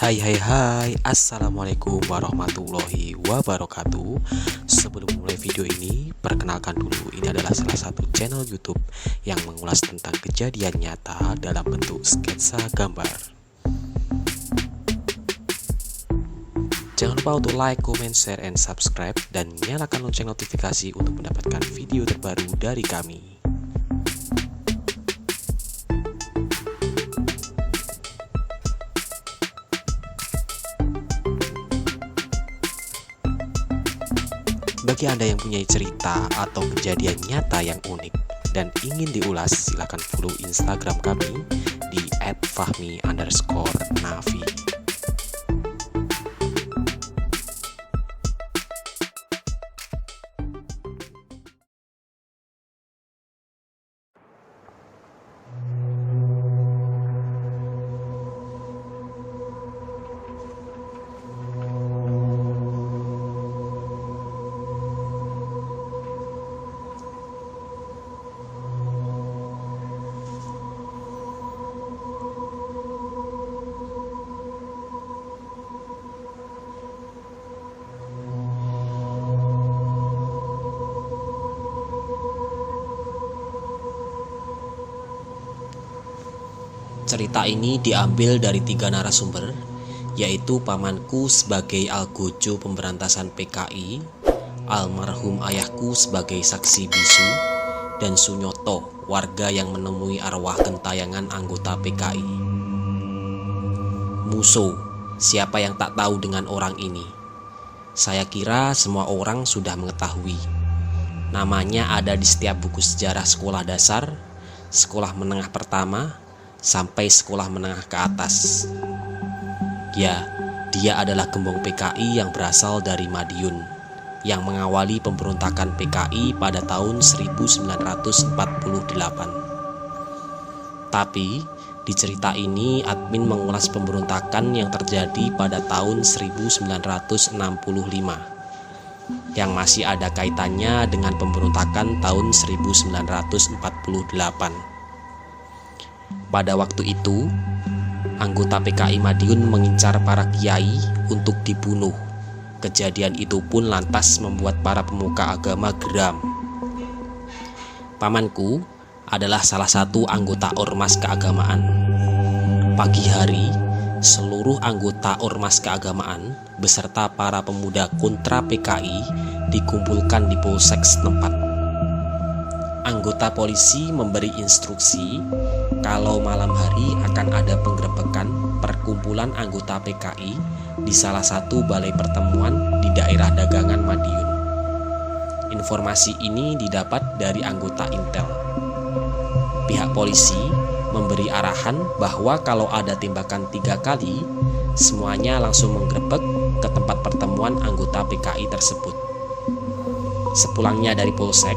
Hai, Assalamualaikum warahmatullahi wabarakatuh. Sebelum mulai video ini, perkenalkan dulu, ini adalah salah satu channel YouTube yang mengulas tentang kejadian nyata dalam bentuk sketsa gambar. Jangan lupa untuk like, comment, share, and subscribe, dan nyalakan lonceng notifikasi untuk mendapatkan video terbaru dari kami. Bagi Anda yang punya cerita atau kejadian nyata yang unik dan ingin diulas, silahkan follow Instagram kami di @fahmi_nafi. Cerita ini diambil dari 3 narasumber, yaitu pamanku sebagai algojo pemberantasan PKI, almarhum ayahku sebagai saksi bisu, dan Sunyoto, warga yang menemui arwah gentayangan anggota PKI. Muso, siapa yang tak tahu dengan orang ini? Saya kira semua orang sudah mengetahui. Namanya ada di setiap buku sejarah sekolah dasar, sekolah menengah pertama, sampai sekolah menengah ke atas. Ya, dia adalah gembong PKI yang berasal dari Madiun, yang mengawali pemberontakan PKI pada tahun 1948. Tapi, di cerita ini admin mengulas pemberontakan yang terjadi pada tahun 1965, yang masih ada kaitannya dengan pemberontakan tahun 1948. Pada waktu itu, anggota PKI Madiun mengincar para kiai untuk dibunuh. Kejadian itu pun lantas membuat para pemuka agama geram. Pamanku adalah salah satu anggota ormas keagamaan. Pagi hari, seluruh anggota ormas keagamaan beserta para pemuda kontra PKI dikumpulkan di polsek setempat. Anggota polisi memberi instruksi kalau malam hari akan ada penggerebekan perkumpulan anggota PKI di salah satu balai pertemuan di daerah dagangan Madiun. Informasi ini didapat dari anggota Intel. Pihak polisi memberi arahan bahwa kalau ada tembakan 3 kali, semuanya langsung menggerebek ke tempat pertemuan anggota PKI tersebut. Sepulangnya dari polsek,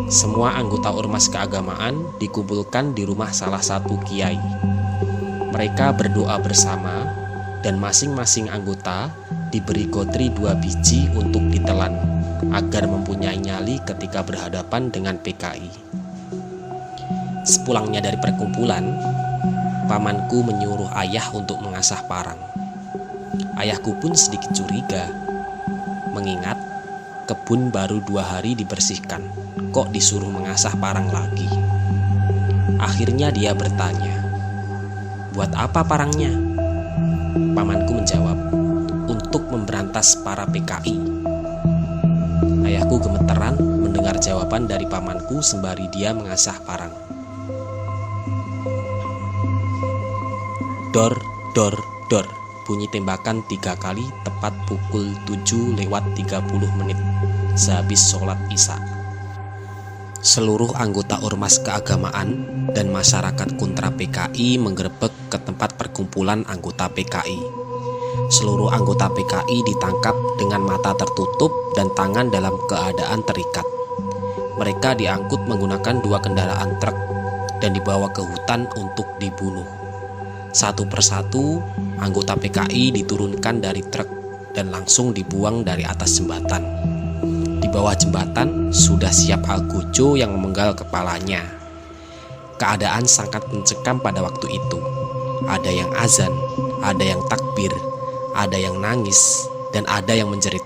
semua anggota ormas keagamaan dikumpulkan di rumah salah satu kiai. Mereka berdoa bersama dan masing-masing anggota diberi gotri 2 biji untuk ditelan agar mempunyai nyali ketika berhadapan dengan PKI. Sepulangnya dari perkumpulan, pamanku menyuruh ayah untuk mengasah parang. Ayahku pun sedikit curiga, mengingat kebun baru 2 hari dibersihkan, kok disuruh mengasah parang lagi. Akhirnya dia bertanya, "Buat apa parangnya?" Pamanku menjawab, "Untuk memberantas para PKI." Ayahku gemeteran mendengar jawaban dari pamanku sembari dia mengasah parang. Dor, dor, dor. Bunyi tembakan 3 kali tepat pukul 7:30 sehabis sholat isya. Seluruh anggota ormas keagamaan dan masyarakat kontra PKI menggerebek ke tempat perkumpulan anggota PKI. Seluruh anggota PKI ditangkap dengan mata tertutup dan tangan dalam keadaan terikat. Mereka diangkut menggunakan 2 kendaraan truk dan dibawa ke hutan untuk dibunuh. Satu persatu, anggota PKI diturunkan dari truk dan langsung dibuang dari atas jembatan. Di bawah jembatan sudah siap algojo yang memenggal kepalanya. Keadaan sangat mencekam pada waktu itu. Ada yang azan, ada yang takbir, ada yang nangis, dan ada yang menjerit.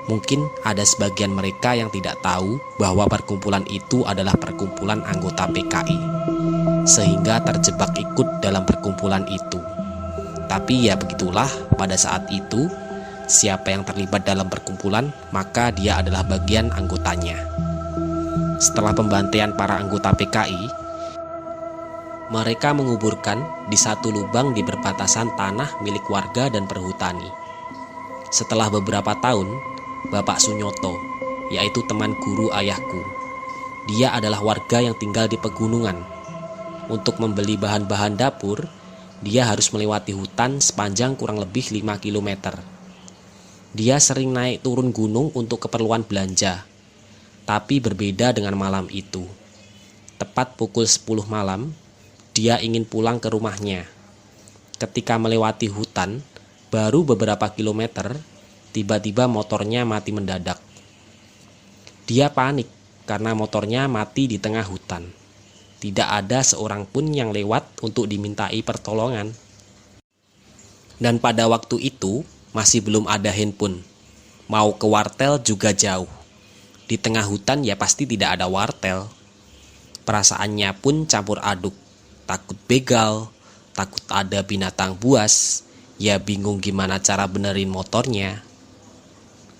Mungkin ada sebagian mereka yang tidak tahu bahwa perkumpulan itu adalah perkumpulan anggota PKI, sehingga terjebak ikut dalam perkumpulan itu. Tapi ya begitulah, pada saat itu, siapa yang terlibat dalam perkumpulan, maka dia adalah bagian anggotanya. Setelah pembantaian para anggota PKI, mereka menguburkan di satu lubang di perbatasan tanah milik warga dan perhutani. Setelah beberapa tahun, Bapak Sunyoto, yaitu teman guru ayahku, dia adalah warga yang tinggal di pegunungan. Untuk membeli bahan-bahan dapur, dia harus melewati hutan sepanjang kurang lebih 5 km. Dia sering naik turun gunung untuk keperluan belanja. Tapi berbeda dengan malam itu. Tepat pukul 10 malam, dia ingin pulang ke rumahnya. Ketika melewati hutan, baru beberapa kilometer, tiba-tiba motornya mati mendadak. Dia panik karena motornya mati di tengah hutan. Tidak ada seorang pun yang lewat untuk dimintai pertolongan. Dan pada waktu itu masih belum ada handphone. Mau ke wartel juga jauh. Di tengah hutan ya pasti tidak ada wartel. Perasaannya pun campur aduk. Takut begal, takut ada binatang buas. Ya bingung gimana cara benerin motornya.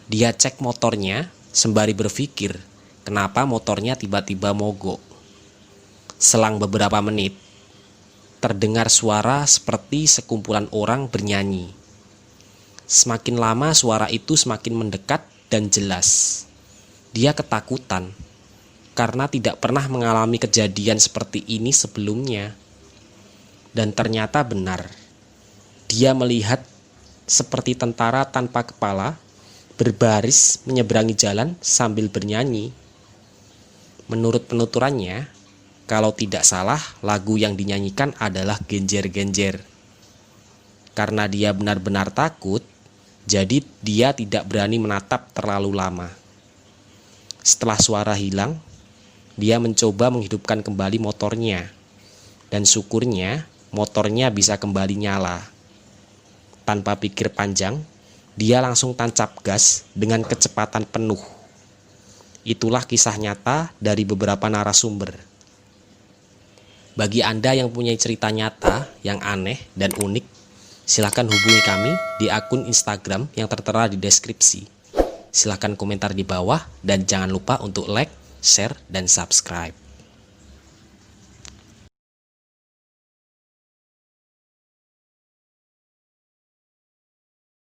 Dia cek motornya sembari berpikir kenapa motornya tiba-tiba mogok. Selang beberapa menit, terdengar suara seperti sekumpulan orang bernyanyi. Semakin lama suara itu semakin mendekat dan jelas. Dia ketakutan karena tidak pernah mengalami kejadian seperti ini sebelumnya. Dan ternyata benar. Dia melihat seperti tentara tanpa kepala berbaris menyeberangi jalan sambil bernyanyi. Menurut penuturannya, kalau tidak salah, lagu yang dinyanyikan adalah Genjer-Genjer. Karena dia benar-benar takut, jadi dia tidak berani menatap terlalu lama. Setelah suara hilang, dia mencoba menghidupkan kembali motornya. Dan syukurnya, motornya bisa kembali nyala. Tanpa pikir panjang, dia langsung tancap gas dengan kecepatan penuh. Itulah kisah nyata dari beberapa narasumber. Bagi Anda yang punya cerita nyata yang aneh dan unik, silakan hubungi kami di akun Instagram yang tertera di deskripsi. Silakan komentar di bawah dan jangan lupa untuk like, share, dan subscribe.